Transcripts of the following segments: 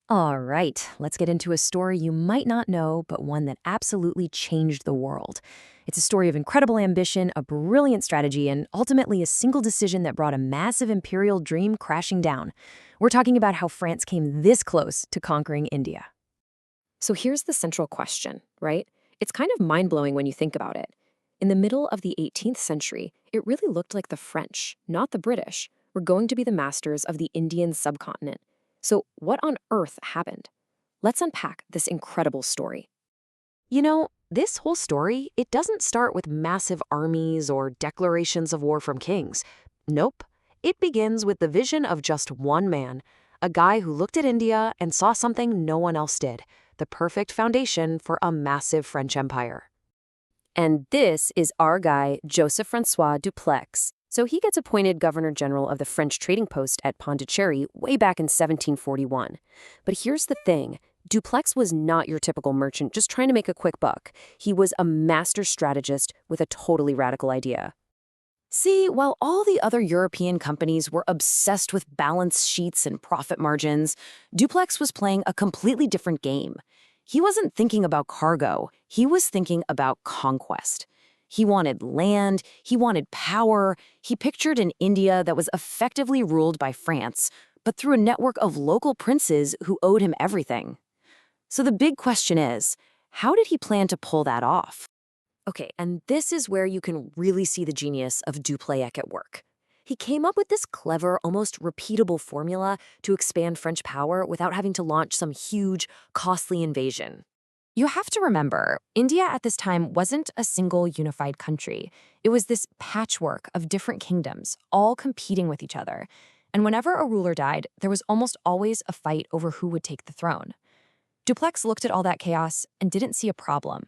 All right, let's get into a story you might not know, but one that absolutely changed the world. It's a story of incredible ambition, a brilliant strategy, and ultimately a single decision that brought a massive imperial dream crashing down. We're talking about how France came this close to conquering India. So here's the central question, right? It's kind of mind blowing when you think about it. In the middle of the 18th century, it really looked like the French, not the British, were going to be the masters of the Indian subcontinent. So, what on earth happened? Let's unpack this incredible story. This whole story, it doesn't start with massive armies or declarations of war from kings. Nope. It begins with the vision of just one man, a guy who looked at India and saw something no one else did, the perfect foundation for a massive French empire. And this is our guy, Joseph Francois Dupleix. So he gets appointed Governor General of the French trading post at Pondicherry way back in 1741. But here's the thing. Dupleix was not your typical merchant just trying to make a quick buck. He was a master strategist with a totally radical idea. See, while all the other European companies were obsessed with balance sheets and profit margins, Dupleix was playing a completely different game. He wasn't thinking about cargo, he was thinking about conquest. He wanted land, he wanted power, he pictured an India that was effectively ruled by France, but through a network of local princes who owed him everything. So the big question is, how did he plan to pull that off? Okay, and this is where you can really see the genius of Dupleix at work. He came up with this clever, almost repeatable formula to expand French power without having to launch some huge, costly invasion. You have to remember, India at this time wasn't a single unified country. It was this patchwork of different kingdoms, all competing with each other. And whenever a ruler died, there was almost always a fight over who would take the throne. Dupleix looked at all that chaos and didn't see a problem.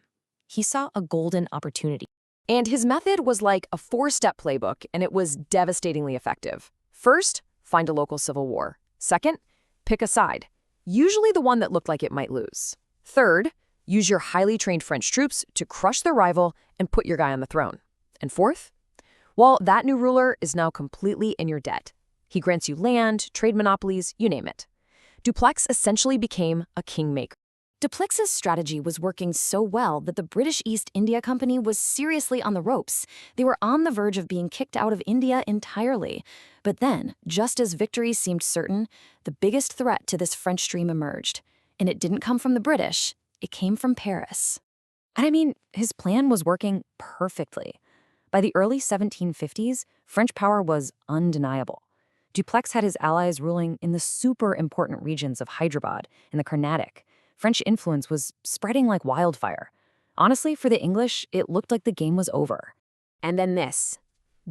He saw a golden opportunity. And his method was like a four-step playbook, and it was devastatingly effective. First, find a local civil war. Second, pick a side, usually the one that looked like it might lose. Third, use your highly trained French troops to crush their rival and put your guy on the throne. And fourth, well, that new ruler is now completely in your debt. He grants you land, trade monopolies, you name it. Dupleix essentially became a kingmaker. Dupleix's strategy was working so well that the British East India Company was seriously on the ropes. They were on the verge of being kicked out of India entirely. But then, just as victory seemed certain, the biggest threat to this French dream emerged. And it didn't come from the British, it came from Paris. And I mean, his plan was working perfectly. By the early 1750s, French power was undeniable. Dupleix had his allies ruling in the super important regions of Hyderabad and the Carnatic. French influence was spreading like wildfire. Honestly, for the English, it looked like the game was over. And then this.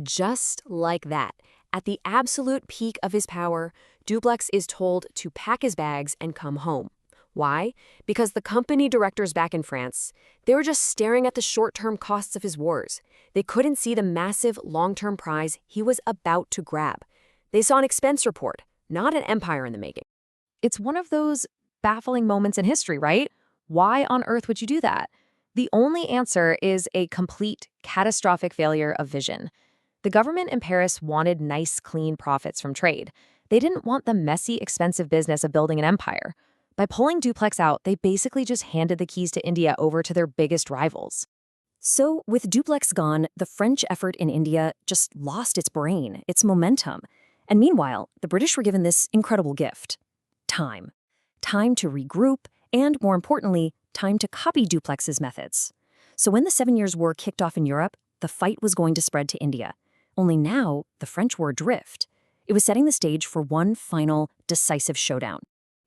Just like that, at the absolute peak of his power, Dupleix is told to pack his bags and come home. Why? Because the company directors back in France, they were just staring at the short-term costs of his wars. They couldn't see the massive long-term prize he was about to grab. They saw an expense report, not an empire in the making. It's one of those baffling moments in history, right? Why on earth would you do that? The only answer is a complete, catastrophic failure of vision. The government in Paris wanted nice, clean profits from trade. They didn't want the messy, expensive business of building an empire. By pulling Dupleix out, they basically just handed the keys to India over to their biggest rivals. So, with Dupleix gone, the French effort in India just lost its brain, its momentum. And meanwhile, the British were given this incredible gift: time. Time to regroup, and more importantly, time to copy Dupleix's methods. So when the 7 Years' War kicked off in Europe, the fight was going to spread to India. Only now, the French were adrift. It was setting the stage for one final, decisive showdown.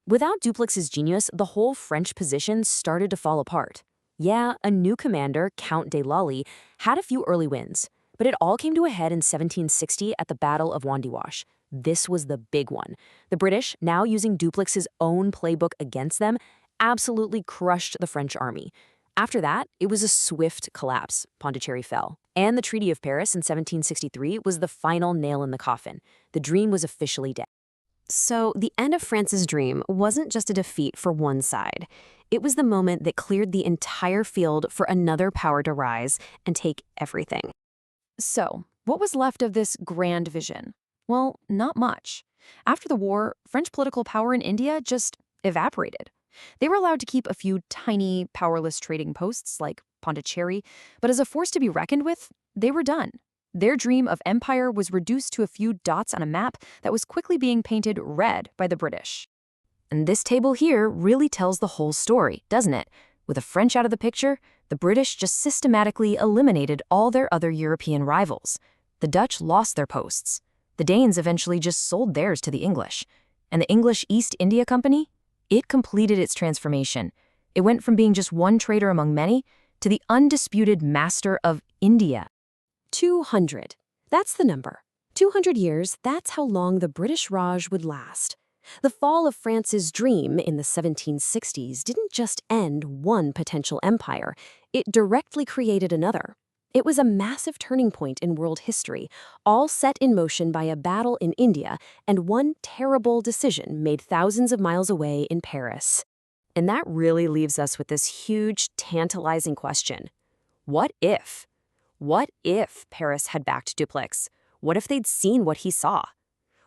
Without Dupleix's genius, the whole French position started to fall apart. Yeah, a new commander, Count de Lally, had a few early wins, but it all came to a head in 1760 at the Battle of Wandiwash. This was the big one. The British, now using Dupleix's own playbook against them, absolutely crushed the French army. After that, it was a swift collapse. Pondicherry fell. And the Treaty of Paris in 1763 was the final nail in the coffin. The dream was officially dead. So the end of France's dream wasn't just a defeat for one side. It was the moment that cleared the entire field for another power to rise and take everything. So, what was left of this grand vision? Well, not much. After the war, French political power in India just evaporated. They were allowed to keep a few tiny, powerless trading posts like Pondicherry, but as a force to be reckoned with, they were done. Their dream of empire was reduced to a few dots on a map that was quickly being painted red by the British. And this table here really tells the whole story, doesn't it? With the French out of the picture, the British just systematically eliminated all their other European rivals. The Dutch lost their posts. The Danes eventually just sold theirs to the English. And the English East India Company? It completed its transformation. It went from being just one trader among many to the undisputed master of India. 200. That's the number. 200 years, that's how long the British Raj would last. The fall of France's dream in the 1760s didn't just end one potential empire, it directly created another. It was a massive turning point in world history, all set in motion by a battle in India and one terrible decision made thousands of miles away in Paris. And that really leaves us with this huge, tantalizing question. What if? What if Paris had backed Dupleix? What if they'd seen what he saw?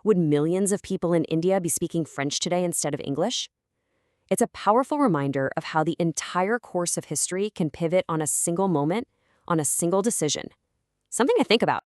Would millions of people in India be speaking French today instead of English? It's a powerful reminder of how the entire course of history can pivot on a single moment, on a single decision. Something to think about.